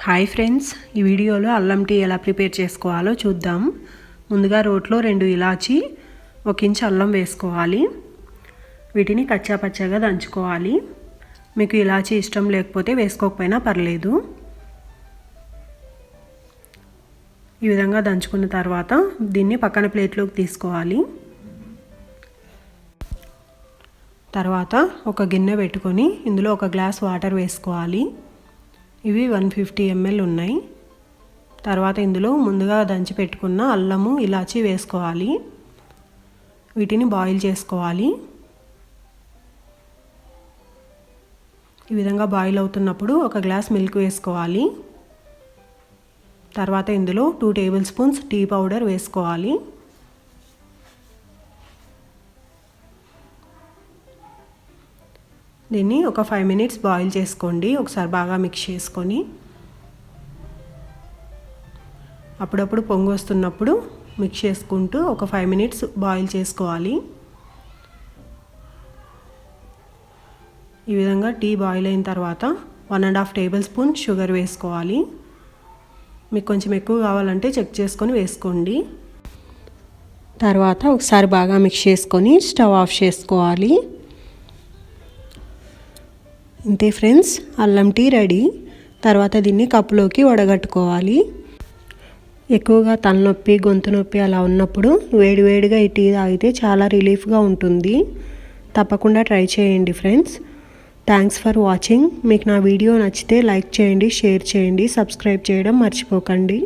Hi friends, ఈ వీడియోలో అల్లం టీ ఎలా ప్రిపేర్ చేసుకోవాలో చూద్దాం. ముందుగా రోట్లో 2 ఇలాచి 1 ఇంచ్ అల్లం వేసుకోవాలి. వీటిని కచ్చా పచ్చగా దంచుకోవాలి. మీకు ఇలాచి ఇష్టం లేకపోతే వేసుకోకపోయినా పర్లేదు. ఈ విధంగా దంచుకున్న తర్వాత దీన్ని పక్కన ప్లేట్లోకి తీసుకోవాలి. తర్వాత ఒక గిన్నె పెట్టుకొని ఇందులో 1 గ్లాస్ వాటర్ వేసుకోవాలి. ఇవి 150 ml ఉన్నాయి. తర్వాత ఇందులో ముందుగా దంచి పెట్టుకున్న అల్లము ఇలాచి వేసుకోవాలి. వీటిని బాయిల్ చేసుకోవాలి. ఈ విధంగా బాయిల్ అవుతున్నప్పుడు 1 గ్లాస్ మిల్క్ వేసుకోవాలి. తర్వాత ఇందులో 2 టేబుల్ స్పూన్స్ టీ పౌడర్ వేసుకోవాలి. దీన్ని ఒక 5 మినిట్స్ బాయిల్ చేసుకోండి. ఒకసారి బాగా మిక్స్ చేసుకొని అప్పుడప్పుడు పొంగు వస్తున్నప్పుడు మిక్స్ చేసుకుంటూ ఒక 5 మినిట్స్ బాయిల్ చేసుకోవాలి. ఈ విధంగా టీ బాయిల్ అయిన తర్వాత 1.5 టేబుల్ స్పూన్ షుగర్ వేసుకోవాలి. మీకు కొంచెం ఎక్కువ కావాలంటే చెక్ చేసుకొని వేసుకోండి. తర్వాత ఒకసారి బాగా మిక్స్ చేసుకొని స్టవ్ ఆఫ్ చేసుకోవాలి. ఇంతే ఫ్రెండ్స్, అల్లం టీ రెడీ. తర్వాత దీన్ని కప్పులోకి వడగట్టుకోవాలి. ఎక్కువగా తలనొప్పి, గొంతు నొప్పి అలా ఉన్నప్పుడు వేడివేడిగా ఈ టీ తాగితే చాలా రిలీఫ్గా ఉంటుంది. తప్పకుండా ట్రై చేయండి ఫ్రెండ్స్. Thanks for watching. మీకు నా వీడియో నచ్చితే లైక్ చేయండి, షేర్ చేయండి, సబ్స్క్రైబ్ చేయడం మర్చిపోకండి.